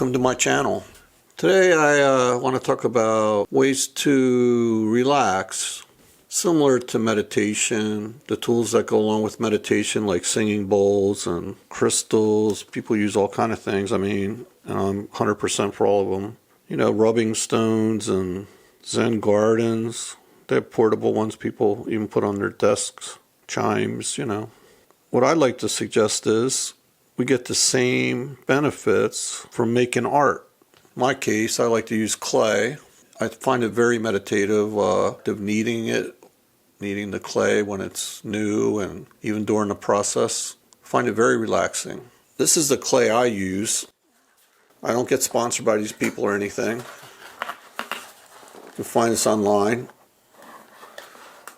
welcome to my channel. Today I want to talk about ways to relax, similar to meditation, the tools that go along with meditation like singing bowls and crystals. People use all kind of things, and I'm 100% for all of them. You know, rubbing stones and Zen gardens. They have portable ones people even put on their desks, chimes, you know. What I'd like to suggest is we get the same benefits from making art. In my case, I like to use clay. I find it very meditative, kneading the clay when it's new and even during the process. I find it very relaxing. This is the clay I use. I don't get sponsored by these people or anything. You can find this online.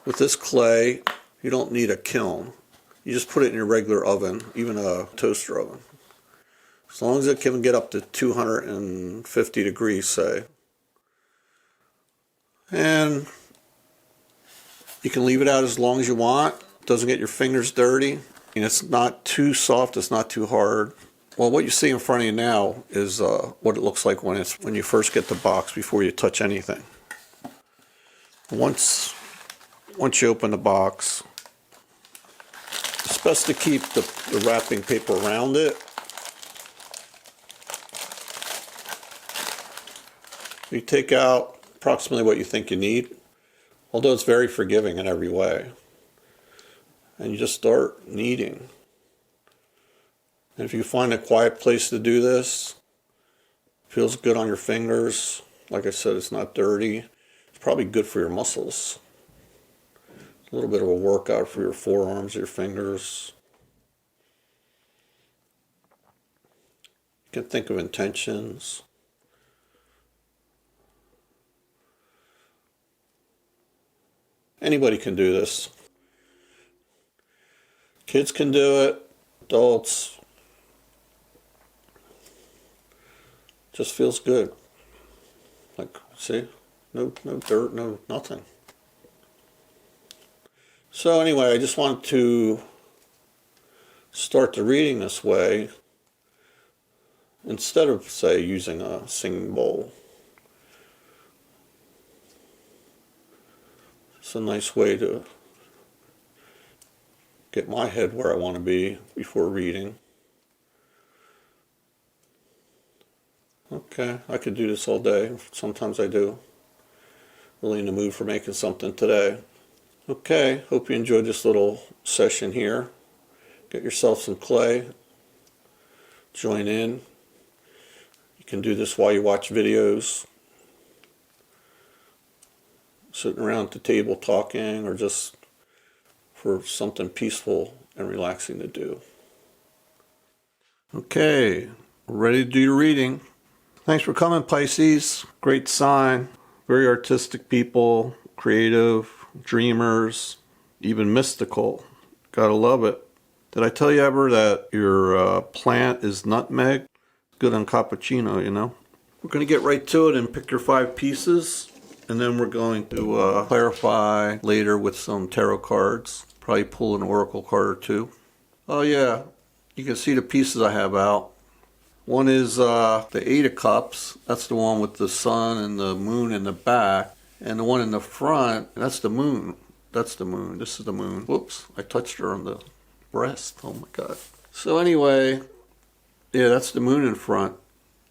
With this clay, you don't need a kiln. You just put it in your regular oven, even a toaster oven. As long as it can get up to 250 degrees, say. And you can leave it out as long as you want. It doesn't get your fingers dirty. And it's not too soft, it's not too hard. Well, what you see in front of you now is what it looks like when you first get the box before you touch anything. Once you open the box, it's best to keep the wrapping paper around it. You take out approximately what you think you need, although it's very forgiving in every way. And you just start kneading. And if you find a quiet place to do this, it feels good on your fingers. Like I said, it's not dirty. It's probably good for your muscles. A little bit of a workout for your forearms, your fingers. You can think of intentions. Anybody can do this. Kids can do it, adults. Just feels good. Like, see? No dirt, no nothing. So anyway, I just wanted to start the reading this way instead of, say, using a singing bowl. It's a nice way to get my head where I want to be before reading. Okay, I could do this all day. Sometimes I do. Really in the mood for making something today. Okay, hope you enjoyed this little session here. Get yourself some clay. Join in. You can do this while you watch videos. Sitting around the table talking, or just for something peaceful and relaxing to do. Okay, we're ready to do your reading. Thanks for coming, Pisces. Great sign. Very artistic people, creative, dreamers, even mystical. Gotta love it. Did I tell you ever that your plant is nutmeg? Good on cappuccino, you know. We're going to get right to it and pick your 5 pieces. And then we're going to clarify later with some tarot cards. Probably pull an oracle card or 2. Oh yeah, you can see the pieces I have out. One is the 8 of Cups. That's the one with the sun and the moon in the back. And the one in the front, that's the moon. That's the moon. This is the moon. Whoops, I touched her on the breast. Oh my God. So anyway, yeah, that's the moon in front.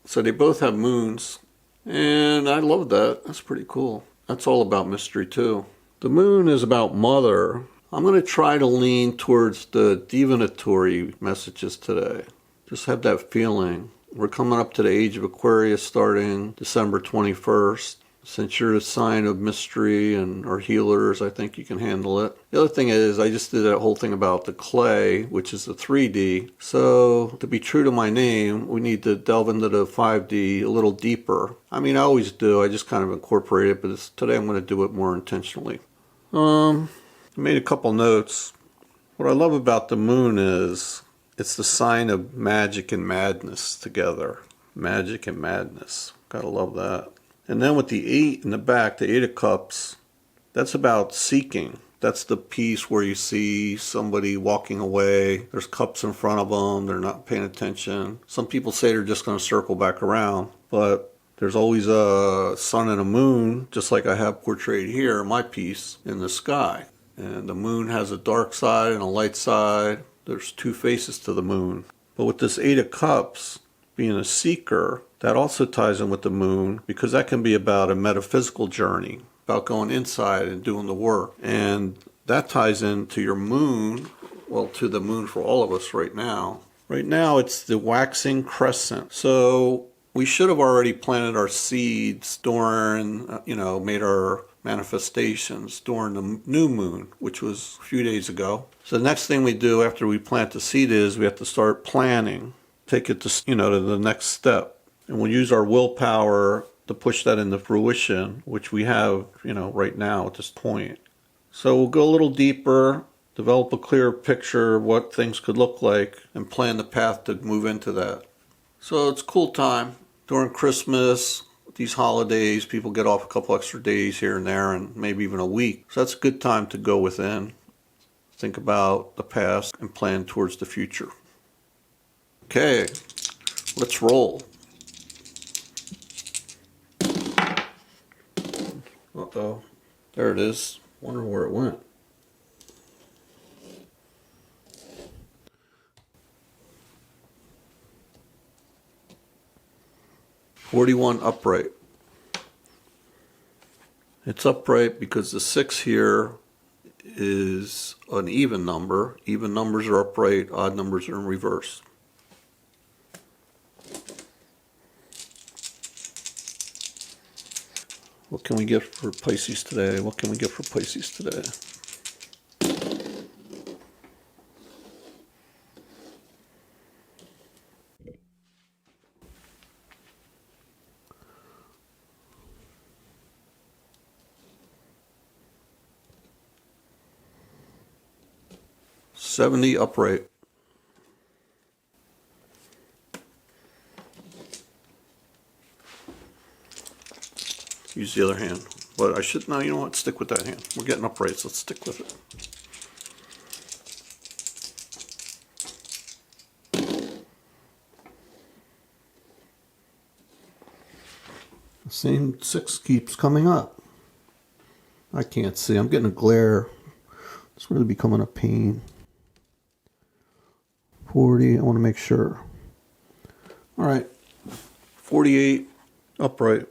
So they both have moons. And I love that. That's pretty cool. That's all about mystery too. The moon is about mother. I'm going to try to lean towards the divinatory messages today. Just have that feeling. We're coming up to the age of Aquarius starting December 21st. Since you're a sign of mystery and are healers, I think you can handle it. The other thing is, I just did that whole thing about the clay, which is the 3D. So to be true to my name, we need to delve into the 5D a little deeper. I always do. I just kind of incorporate it, but today I'm going to do it more intentionally. I made a couple notes. What I love about the moon is it's the sign of magic and madness together. Magic and madness. Gotta love that. And then with the 8 in the back, the 8 of Cups, that's about seeking. That's the piece where you see somebody walking away. There's cups in front of them. They're not paying attention. Some people say they're just going to circle back around, but there's always a sun and a moon, just like I have portrayed here in my piece, in the sky. And the moon has a dark side and a light side. There's two faces to the moon. But with this Eight of Cups being a seeker, that also ties in with the moon, because that can be about a metaphysical journey, about going inside and doing the work. And that ties into your moon, well, to the moon for all of us right now. Right now, it's the waxing crescent. So we should have already planted our seeds during, made our manifestations during the new moon, which was a few days ago. So the next thing we do after we plant the seed is we have to start planning, take it to, to the next step. And we'll use our willpower to push that into fruition, which we have, right now at this point. So we'll go a little deeper, develop a clearer picture of what things could look like, and plan the path to move into that. So it's a cool time. During Christmas, these holidays, people get off a couple extra days here and there, and maybe even a week. So that's a good time to go within, think about the past, and plan towards the future. Okay, let's roll. Uh-oh, there it is. Wonder where it went. $41 upright. It's upright because the 6 here is an even number. Even numbers are upright, odd numbers are in reverse. What can we get for Pisces today? What can we get for Pisces today? $70 upright. Use the other hand. But I should, no, you know what? Stick with that hand. We're getting uprights. Let's stick with it. The same 6 keeps coming up. I can't see. I'm getting a glare. It's really becoming a pain. 40, I want to make sure. All right. 48 upright.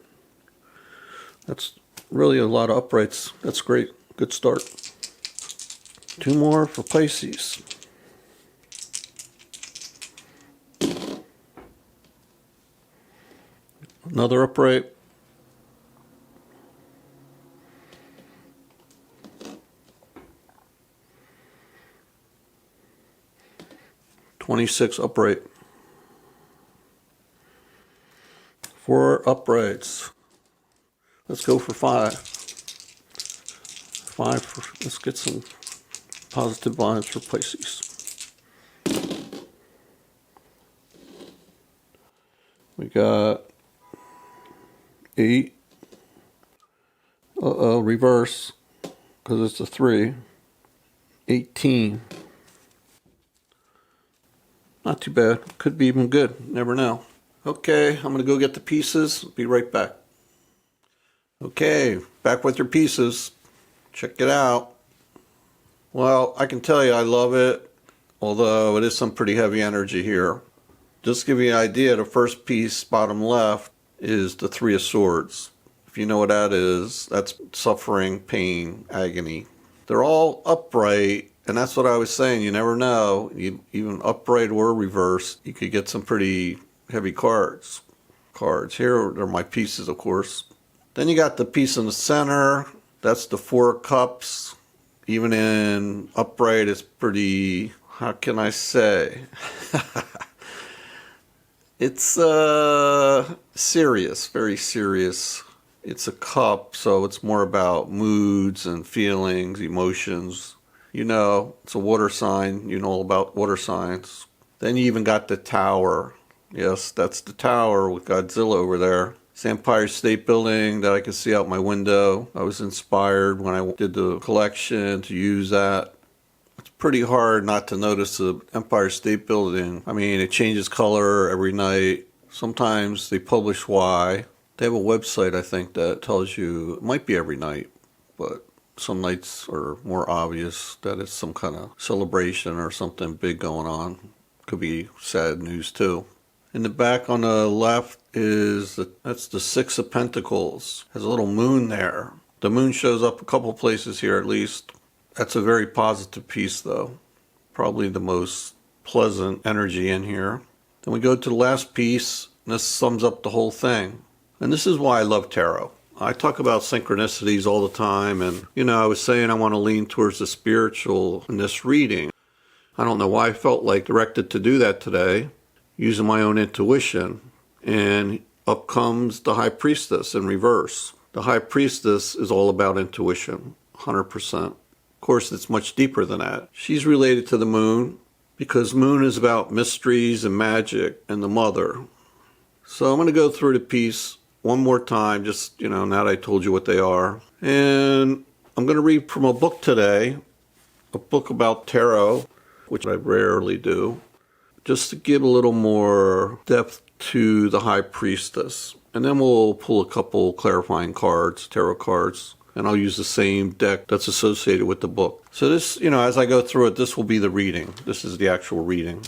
That's really a lot of uprights. That's great. Good start. 2 more for Pisces. Another upright. $26 upright. 4 uprights. Let's go for 5. 5 let's get some positive vibes for Pisces. We got 8. Reverse, because it's a 3. 18. Not too bad. Could be even good. Never know. Okay, I'm going to go get the pieces. Be right back. Okay, back with your pieces. Check it out. Well, I can tell you I love it, although it is some pretty heavy energy here. Just to give you an idea, the first piece, bottom left, is the 3 of Swords. If you know what that is, that's suffering, pain, agony. They're all upright. And that's what I was saying, you never know, even upright or reverse, you could get some pretty heavy cards. Here are my pieces, of course. Then you got the piece in the center, that's the 4 cups. Even in upright, it's pretty, how can I say? It's serious, very serious. It's a cup, so it's more about moods and feelings, emotions. It's a water sign. You know all about water signs. Then you even got the Tower. Yes, that's the Tower with Godzilla over there. It's the Empire State Building that I can see out my window. I was inspired when I did the collection to use that. It's pretty hard not to notice the Empire State Building. I mean, it changes color every night. Sometimes they publish why. They have a website, I think, that tells you it might be every night, but some nights are more obvious that it's some kind of celebration or something big going on. Could be sad news too. In the back on the left that's the Six of Pentacles. Has a little moon there. The moon shows up a couple places here at least. That's a very positive piece though. Probably the most pleasant energy in here. Then we go to the last piece, and this sums up the whole thing. And this is why I love tarot. I talk about synchronicities all the time, and I was saying I want to lean towards the spiritual in this reading. I don't know why I felt like directed to do that today, using my own intuition. And up comes the High Priestess in reverse. The High Priestess is all about intuition, 100%. Of course, it's much deeper than that. She's related to the moon because moon is about mysteries and magic and the mother. So I'm going to go through the piece one more time, just, now that I told you what they are. And I'm going to read from a book today, a book about tarot, which I rarely do, just to give a little more depth to the High Priestess. And then we'll pull a couple clarifying cards, tarot cards, and I'll use the same deck that's associated with the book. So this, as I go through it, this will be the reading. This is the actual reading.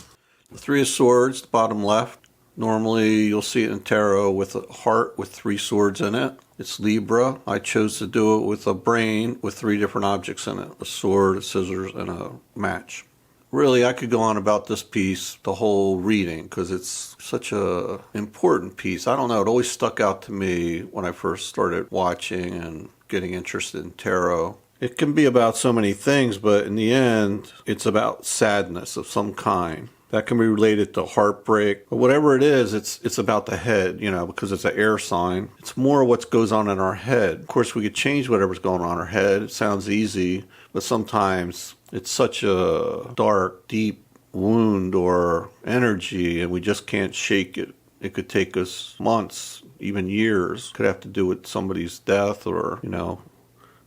The Three of Swords, the bottom left. Normally you'll see it in tarot with a heart with 3 swords in it. It's Libra. I chose to do it with a brain with 3 different objects in it. A sword, a scissors, and a match. Really, I could go on about this piece, the whole reading, because it's such a important piece. I don't know, it always stuck out to me when I first started watching and getting interested in tarot. It can be about so many things, but in the end, it's about sadness of some kind. That can be related to heartbreak. But whatever it is, it's about the head, because it's an air sign. It's more what goes on in our head. Of course, we could change whatever's going on in our head. It sounds easy, but sometimes it's such a dark, deep wound or energy, and we just can't shake it. It could take us months, even years. It could have to do with somebody's death or,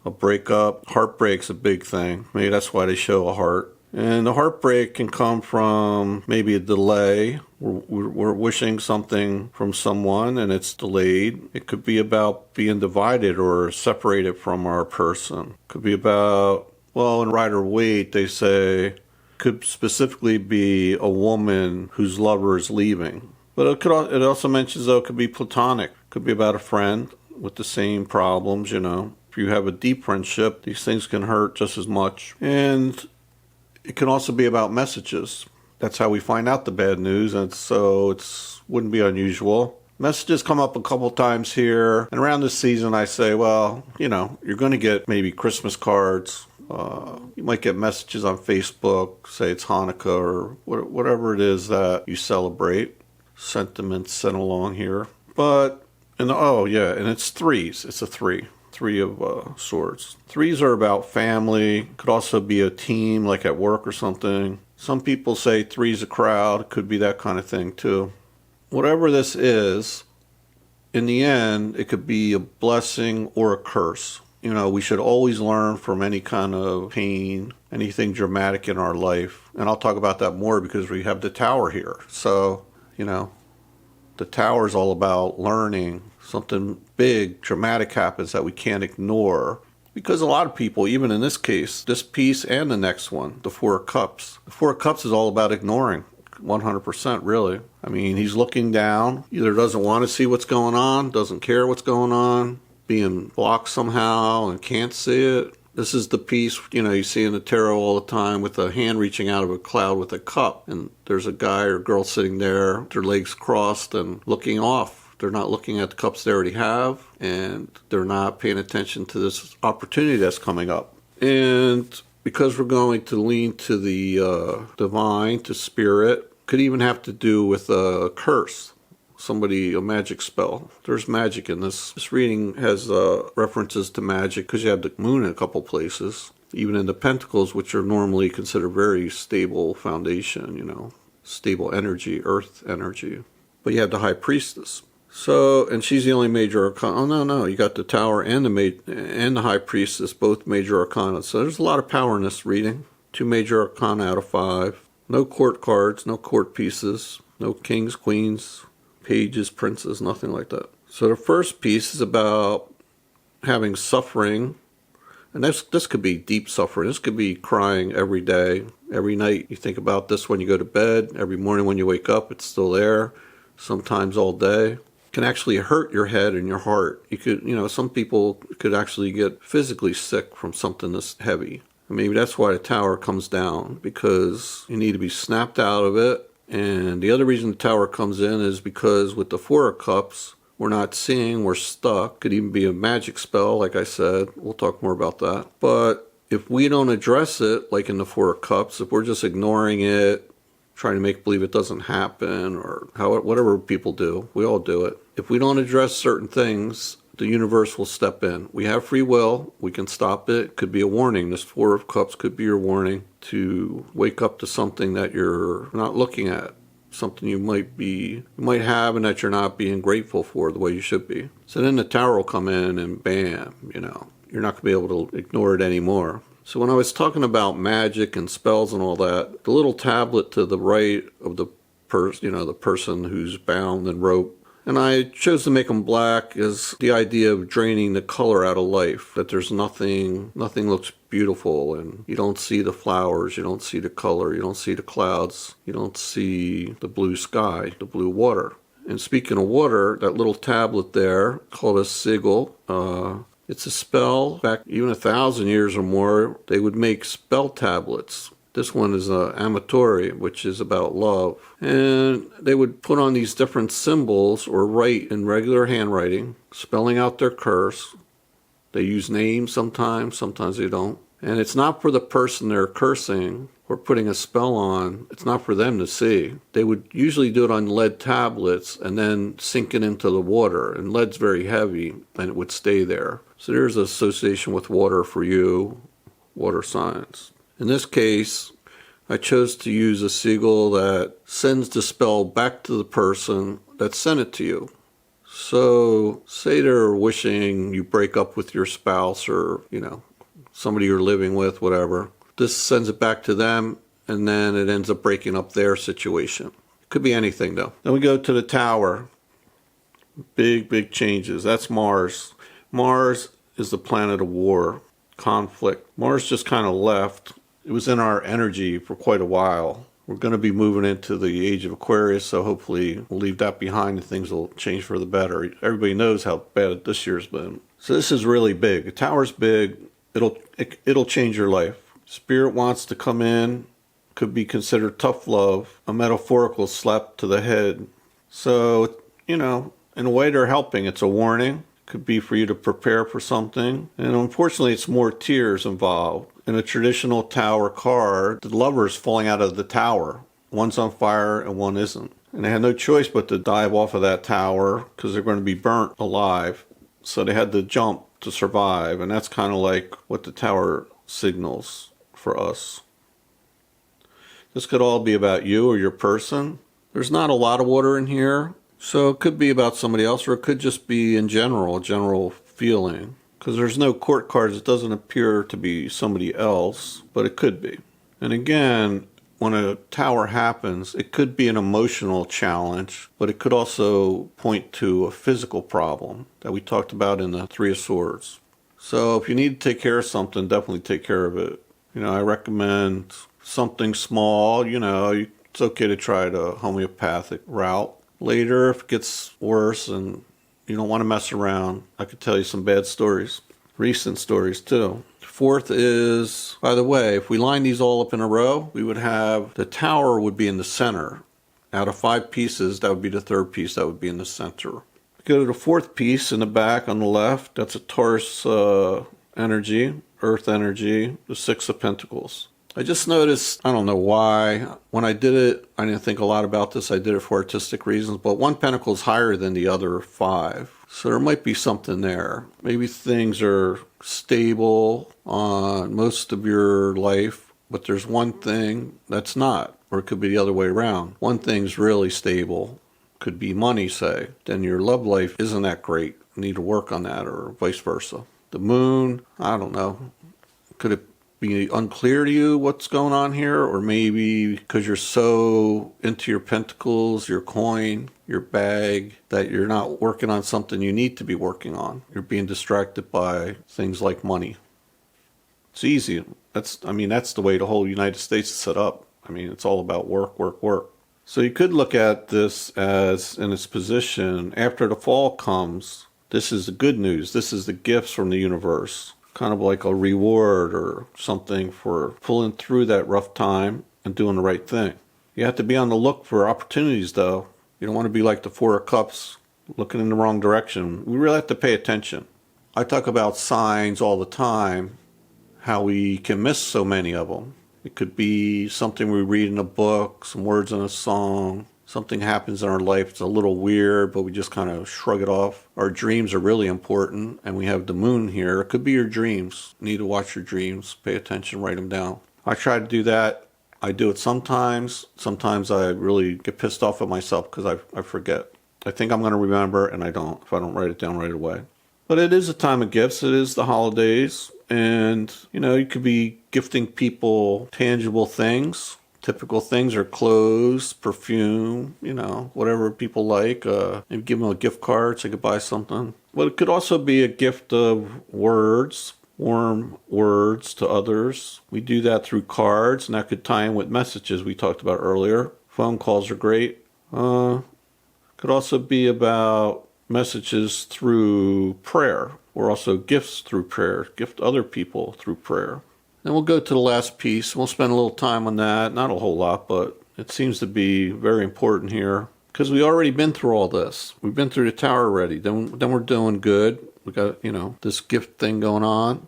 a breakup. Heartbreak's a big thing. Maybe that's why they show a heart. And the heartbreak can come from maybe a delay. We're wishing something from someone and it's delayed. It could be about being divided or separated from our person. It could be about, in Rider-Waite they say, could specifically be a woman whose lover is leaving. But it also mentions, though, it could be platonic. It could be about a friend with the same problems, If you have a deep friendship, these things can hurt just as much. And it can also be about messages. That's how we find out the bad news, and so it wouldn't be unusual. Messages come up a couple times here, and around this season I say, you're going to get maybe Christmas cards. You might get messages on Facebook, say it's Hanukkah or whatever it is that you celebrate. Sentiments sent along here. And it's threes. It's a 3. 3 of Swords. 3s are about family. Could also be a team, like at work or something. Some people say 3's a crowd. Could be that kind of thing too. Whatever this is, in the end, it could be a blessing or a curse. We should always learn from any kind of pain, anything dramatic in our life. And I'll talk about that more because we have the Tower here. So, the Tower is all about learning. Something big, dramatic happens that we can't ignore. Because a lot of people, even in this case, this piece and the next one, the Four of Cups. The Four of Cups is all about ignoring, 100% really. I mean, he's looking down, either doesn't want to see what's going on, doesn't care what's going on, being blocked somehow and can't see it. This is the piece, you see in the tarot all the time with a hand reaching out of a cloud with a cup. And there's a guy or girl sitting there, their legs crossed and looking off. They're not looking at the cups they already have, and they're not paying attention to this opportunity that's coming up. And because we're going to lean to the divine, to spirit, could even have to do with a curse. A magic spell. There's magic in this. This reading has references to magic because you have the moon in a couple places. Even in the pentacles, which are normally considered very stable foundation, stable energy, earth energy. But you have the High Priestess. So, and she's the only major arcana. Oh, no. You got the Tower and the High Priestess, both major arcana. So there's a lot of power in this reading. 2 major arcana out of 5. No court cards, no court pieces, no kings, queens, pages, princes, nothing like that. So the first piece is about having suffering. And this could be deep suffering. This could be crying every day, every night. You think about this when you go to bed. Every morning when you wake up, it's still there. Sometimes all day. It can actually hurt your head and your heart. You could, some people could actually get physically sick from something this heavy. And maybe that's why the Tower comes down, because you need to be snapped out of it. And the other reason the Tower comes in is because with the 4 of Cups, we're not seeing, we're stuck. Could even be a magic spell, like I said. We'll talk more about that. But if we don't address it, like in the 4 of Cups, if we're just ignoring it, trying to make believe it doesn't happen, or whatever people do, we all do it. If we don't address certain things, the universe will step in. We have free will. We can stop it. It could be a warning. This 4 of Cups could be your warning to wake up to something that you're not looking at. Something you might have and that you're not being grateful for the way you should be. So then the Tower will come in and bam, you're not going to be able to ignore it anymore. So when I was talking about magic and spells and all that, the little tablet to the right of the person who's bound and roped, and I chose to make them black, is the idea of draining the color out of life, that there's nothing looks beautiful, and you don't see the flowers, you don't see the color, you don't see the clouds, you don't see the blue sky, the blue water. And speaking of water, that little tablet there, called a sigil, it's a spell. Back even 1,000 years or more, they would make spell tablets. This one is Amatori, which is about love. And they would put on these different symbols or write in regular handwriting, spelling out their curse. They use names sometimes they don't. And it's not for the person they're cursing or putting a spell on. It's not for them to see. They would usually do it on lead tablets and then sink it into the water. And lead's very heavy, and it would stay there. So there's an association with water for you, water signs. In this case, I chose to use a sigil that sends the spell back to the person that sent it to you. So say they're wishing you break up with your spouse or, somebody you're living with, whatever. This sends it back to them, and then it ends up breaking up their situation. Could be anything, though. Then we go to the Tower. Big changes. That's Mars. Mars is the planet of war, conflict. Mars just kind of left. It was in our energy for quite a while. We're going to be moving into the age of Aquarius, so hopefully we'll leave that behind and things will change for the better. Everybody knows how bad this year's been. So this is really big. The Tower's big. It'll change your life. Spirit wants to come in. Could be considered tough love, a metaphorical slap to the head. So, in a way they're helping. It's a warning. Could be for you to prepare for something. And unfortunately, it's more tears involved. In a traditional Tower card, the lover's falling out of the tower. One's on fire and one isn't. And they had no choice but to dive off of that tower because they're going to be burnt alive. So they had to jump to survive. And that's kind of like what the Tower signals for us. This could all be about you or your person. There's not a lot of water in here. So it could be about somebody else, or it could just be in general, a general feeling. Because there's no court cards, it doesn't appear to be somebody else, but it could be. And again, when a Tower happens, it could be an emotional challenge, but it could also point to a physical problem that we talked about in the 3 of Swords. So if you need to take care of something, definitely take care of it. I recommend something small, it's okay to try the homeopathic route. Later, if it gets worse and you don't want to mess around, I could tell you some bad stories. Recent stories, too. 4th is, by the way, if we line these all up in a row, we would have the Tower would be in the center. Out of 5 pieces, that would be the 3rd piece that would be in the center. Go to the 4th piece in the back on the left. That's a Taurus energy, Earth energy, the 6 of Pentacles. I just noticed, I don't know why, when I did it, I didn't think a lot about this. I did it for artistic reasons, but one pentacle is higher than the other 5. So there might be something there. Maybe things are stable on most of your life, but there's one thing that's not, or it could be the other way around. One thing's really stable could be money, say, then your love life isn't that great. You need to work on that, or vice versa. The moon, I don't know. Could it be unclear to you what's going on here? Or maybe because you're so into your pentacles, your coin, your bag, that you're not working on something you need to be working on. You're being distracted by things like money. It's easy. That's the way the whole United States is set up. It's all about work, work, work. So you could look at this as, in its position, after the fall comes, this is the good news. This is the gifts from the universe. Kind of like a reward or something for pulling through that rough time and doing the right thing. You have to be on the look for opportunities, though. You don't want to be like the Four of Cups, looking in the wrong direction. We really have to pay attention. I talk about signs all the time, how we can miss so many of them. It could be something we read in a book, some words in a song, something happens in our life. It's a little weird, but we just kind of shrug it off. Our dreams are really important, and we have the moon here. It could be your dreams. You need to watch your dreams, pay attention, write them down. I try to do that. I do it sometimes. Sometimes I really get pissed off at myself because I forget. I think I'm going to remember, and I don't, if I don't write it down right away. But it is a time of gifts. It is the holidays. And, you could be gifting people tangible things. Typical things are clothes, perfume, whatever people like. Maybe give them a gift card so they could buy something. But it could also be a gift of words, warm words to others. We do that through cards, and that could tie in with messages we talked about earlier. Phone calls are great. Could also be about messages through prayer, or also gifts through prayer. Gift other people through prayer. Then we'll go to the last piece. We'll spend a little time on that. Not a whole lot, but it seems to be very important here. Because we've already been through all this. We've been through the tower already. Then we're doing good. We got, this gift thing going on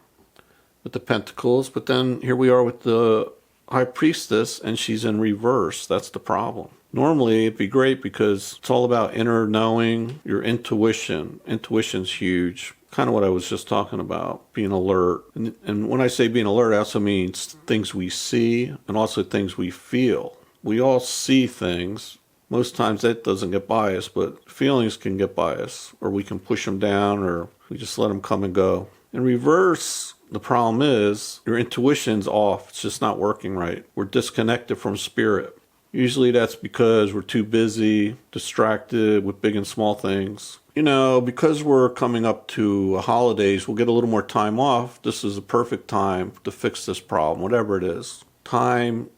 with the pentacles. But then here we are with the high priestess, and she's in reverse. That's the problem. Normally, it'd be great because it's all about inner knowing, your intuition. Intuition's huge. Kind of what I was just talking about, being alert. And when I say being alert, I also means things we see and also things we feel. We all see things. Most times that doesn't get biased, but feelings can get biased, or we can push them down, or we just let them come and go. In reverse, the problem is your intuition's off. It's just not working right. We're disconnected from spirit. Usually that's because we're too busy, distracted with big and small things. Because we're coming up to holidays, we'll get a little more time off. This is a perfect time to fix this problem, whatever it is. Time,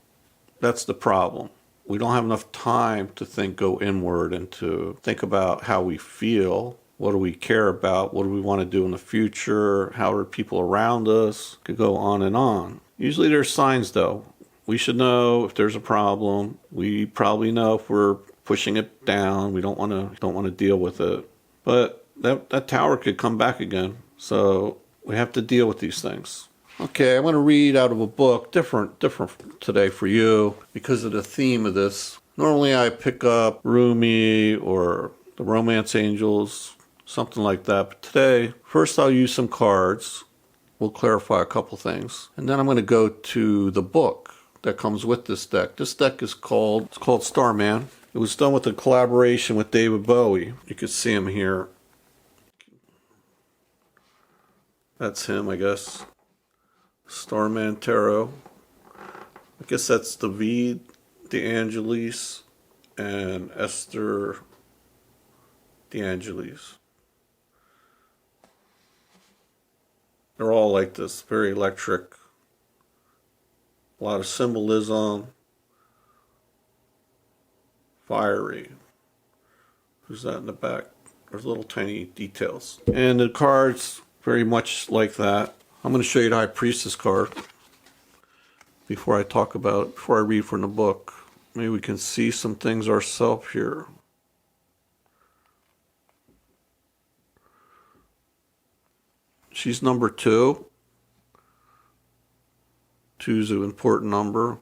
that's the problem. We don't have enough time to go inward and to think about how we feel. What do we care about? What do we want to do in the future? How are people around us? Could go on and on. Usually there's signs, though. We should know if there's a problem. We probably know if we're pushing it down. We don't want to deal with it. But that tower could come back again. So we have to deal with these things. Okay, I'm going to read out of a book, different today for you because of the theme of this. Normally I pick up Rumi or the Romance Angels, something like that. But today, first I'll use some cards. We'll clarify a couple things. And then I'm going to go to the book that comes with this deck. This deck is called Starman. It was done with a collaboration with David Bowie. You can see him here. That's him, I guess. Starman Tarot. I guess that's Davide, the Angelis, and Esther, the Angelis. They're all like this, very electric. A lot of symbolism. Fiery. Who's that in the back? There's little tiny details. And the cards, very much like that. I'm going to show you the High Priestess card before I read from the book. Maybe we can see some things ourselves here. She's number 2. 2's an important number.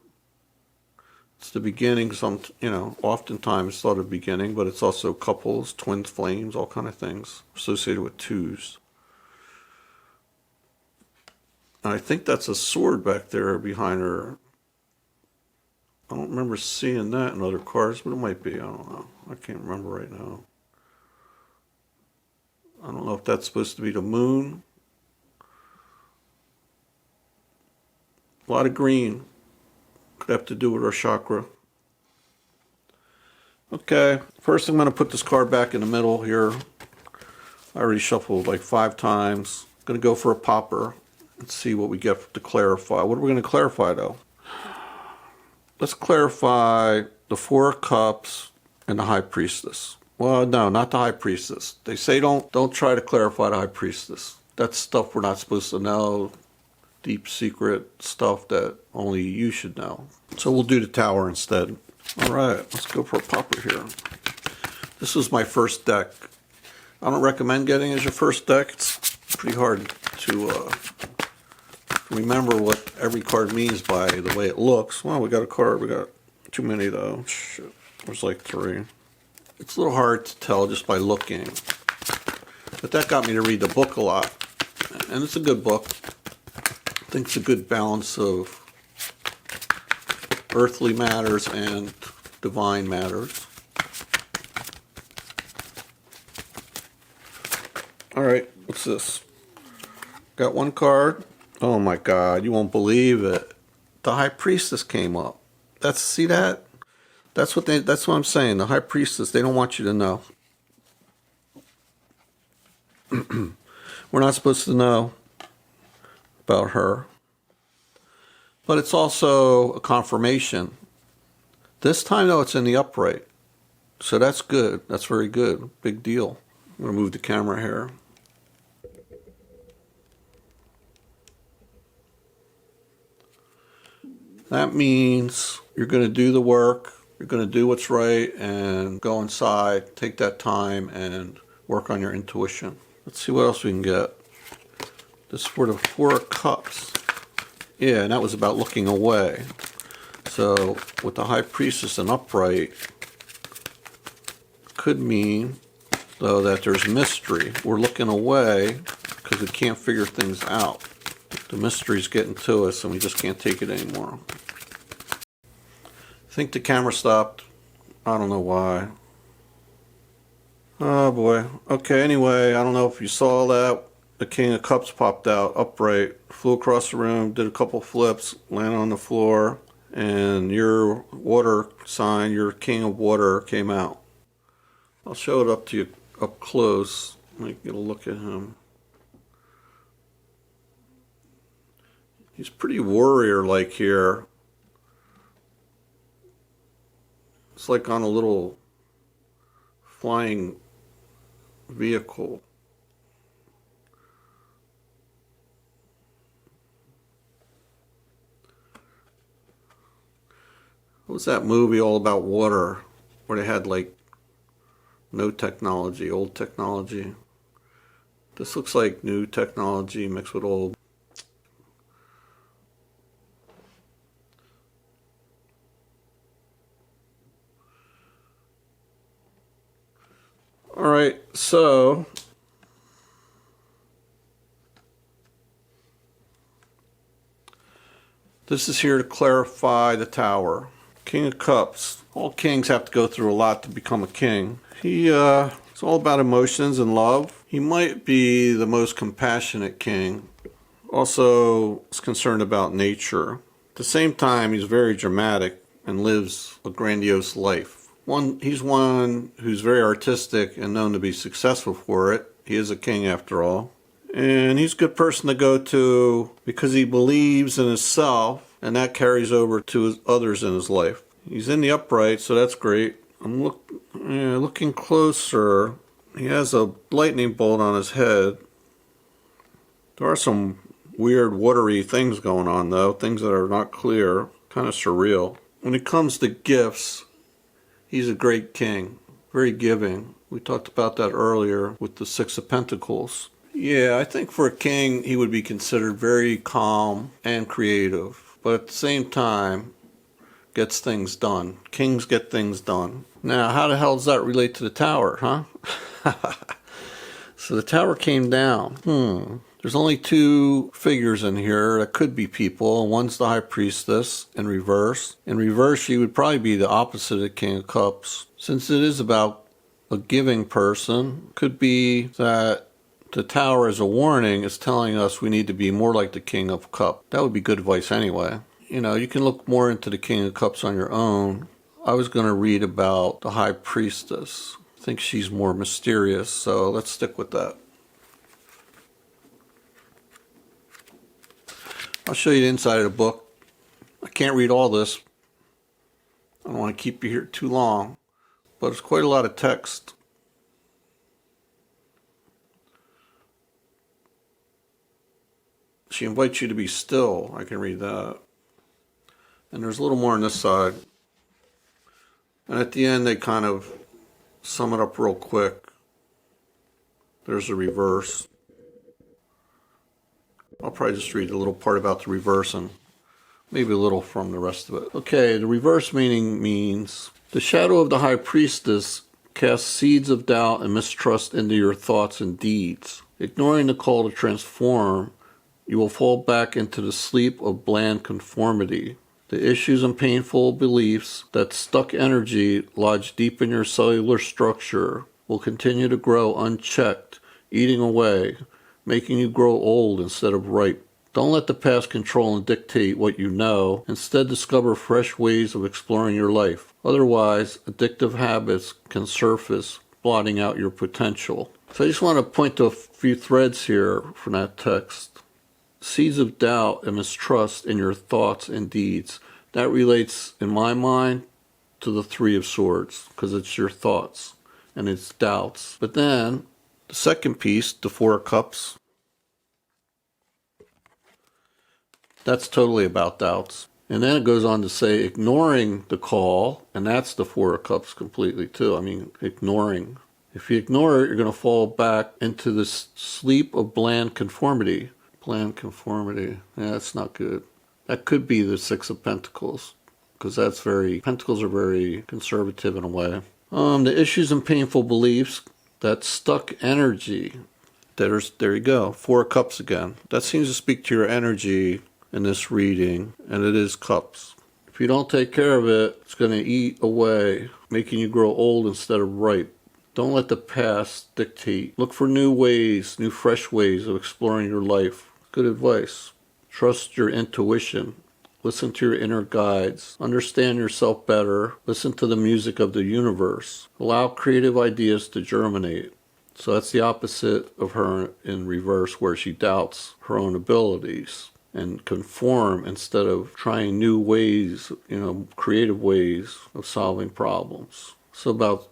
It's the beginning, oftentimes it's thought of beginning, but it's also couples, twin flames, all kind of things associated with 2's. And I think that's a sword back there behind her. I don't remember seeing that in other cards, but it might be. I don't know. I can't remember right now. I don't know if that's supposed to be the moon. A lot of green. Could have to do with our chakra. Okay, first I'm going to put this card back in the middle here. I already shuffled like 5 times. I'm going to go for a popper and see what we get to clarify. What are we going to clarify though? Let's clarify the 4 of Cups and the High Priestess. Well, no, not the High Priestess. They say don't try to clarify the High Priestess. That's stuff we're not supposed to know. Deep secret stuff that only you should know. So we'll do the Tower instead. All right, let's go for a popper here. This was my first deck. I don't recommend getting as your first deck. It's pretty hard to remember what every card means by the way it looks. Well, we got a card. We got too many though. Shit, there's like 3. It's a little hard to tell just by looking. But that got me to read the book a lot. And it's a good book. I think it's a good balance of earthly matters and divine matters. All right, what's this? Got 1 card. Oh my God, you won't believe it. The High Priestess came up. See that? That's what I'm saying. The High Priestess, they don't want you to know. We're not supposed to know about her. But it's also a confirmation. This time though, it's in the upright. So that's good. That's very good. Big deal. I'm going to move the camera here. That means you're going to do the work. You're going to do what's right and go inside, take that time and work on your intuition. Let's see what else we can get. This is for the 4 of Cups. Yeah, and that was about looking away. So with the High Priestess and upright, could mean, though, that there's mystery. We're looking away because we can't figure things out. The mystery's getting to us and we just can't take it anymore. I think the camera stopped. I don't know why. Oh boy. Okay, anyway, I don't know if you saw that. The King of Cups popped out upright, flew across the room, did a couple flips, landed on the floor, and your water sign, your King of Water, came out. I'll show it up to you up close. Let me get a look at him. He's pretty warrior-like here. It's like on a little flying vehicle. What was that movie all about water where they had like no technology, old technology? This looks like new technology mixed with old. All right, so this is here to clarify the Tower. King of Cups. All kings have to go through a lot to become a king. It's all about emotions and love. He might be the most compassionate king. Also, is concerned about nature. At the same time, he's very dramatic and lives a grandiose life. He's one who's very artistic and known to be successful for it. He is a king after all. And he's a good person to go to because he believes in himself, and that carries over to others in his life. He's in the upright, so that's great. I'm looking closer. He has a lightning bolt on his head. There are some weird watery things going on though, things that are not clear, kind of surreal. When it comes to gifts, he's a great king, very giving. We talked about that earlier with the 6 of Pentacles. Yeah, I think for a king, he would be considered very calm and creative, but at the same time, gets things done. Kings get things done. Now, how the hell does that relate to the Tower, huh? So the Tower came down. There's only two figures in here that could be people. One's the High Priestess in reverse. In reverse, she would probably be the opposite of the King of Cups. Since it is about a giving person, could be that the Tower as a warning is telling us we need to be more like the King of Cups. That would be good advice anyway. You know, you can look more into the King of Cups on your own. I was going to read about the High Priestess. I think she's more mysterious, so let's stick with that. I'll show you the inside of the book. I can't read all this. I don't want to keep you here too long, but it's quite a lot of text. She invites you to be still. I can read that. And there's a little more on this side. And at the end, they kind of sum it up real quick. There's a reverse. I'll probably just read a little part about the reverse and maybe a little from the rest of it. Okay, the reverse meaning means the shadow of the High Priestess casts seeds of doubt and mistrust into your thoughts and deeds. Ignoring the call to transform, you will fall back into the sleep of bland conformity. The issues and painful beliefs, that stuck energy lodged deep in your cellular structure, will continue to grow unchecked, eating away, making you grow old instead of ripe. Don't let the past control and dictate what you know. Instead, discover fresh ways of exploring your life. Otherwise, addictive habits can surface, blotting out your potential. So I just want to point to a few threads here from that text. Seeds of doubt and mistrust in your thoughts and deeds. That relates, in my mind, to the Three of Swords, because it's your thoughts and it's doubts. But then, the second piece, the Four of Cups, that's totally about doubts. And then it goes on to say ignoring the call, and that's the Four of Cups completely too. I mean, ignoring. If you ignore it, you're going to fall back into this sleep of bland conformity. Bland conformity. Yeah, that's not good. That could be the Six of Pentacles, because Pentacles are very conservative in a way. The issues and painful beliefs, that stuck energy. There you go. Four of Cups again. That seems to speak to your energy in this reading, and it is Cups. If you don't take care of it, it's going to eat away, making you grow old instead of ripe. Don't let the past dictate. Look for new ways, new fresh ways of exploring your life. Good advice. Trust your intuition. Listen to your inner guides. Understand yourself better. Listen to the music of the universe. Allow creative ideas to germinate. So that's the opposite of her in reverse, where she doubts her own abilities and conform instead of trying new ways, creative ways of solving problems. So about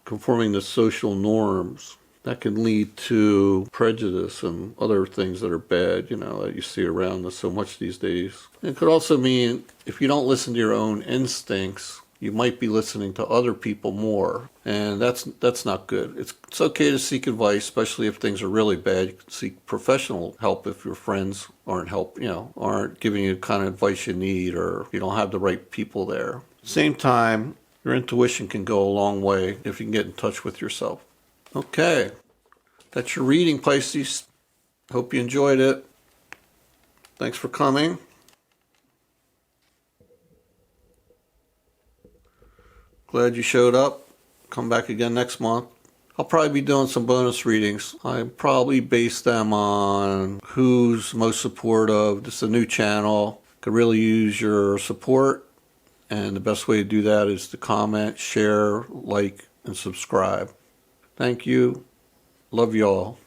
conforming to social norms. That can lead to prejudice and other things that are bad, that you see around us so much these days. It could also mean if you don't listen to your own instincts, you might be listening to other people more. And that's not good. It's okay to seek advice, especially if things are really bad. You can seek professional help if your friends aren't giving you the kind of advice you need, or you don't have the right people there. Same time, your intuition can go a long way if you can get in touch with yourself. Okay, that's your reading, Pisces. Hope you enjoyed it. Thanks for coming. Glad you showed up. Come back again next month. I'll probably be doing some bonus readings. I probably base them on who's most supportive. This is a new channel. Could really use your support. And the best way to do that is to comment, share, like, and subscribe. Thank you. Love y'all.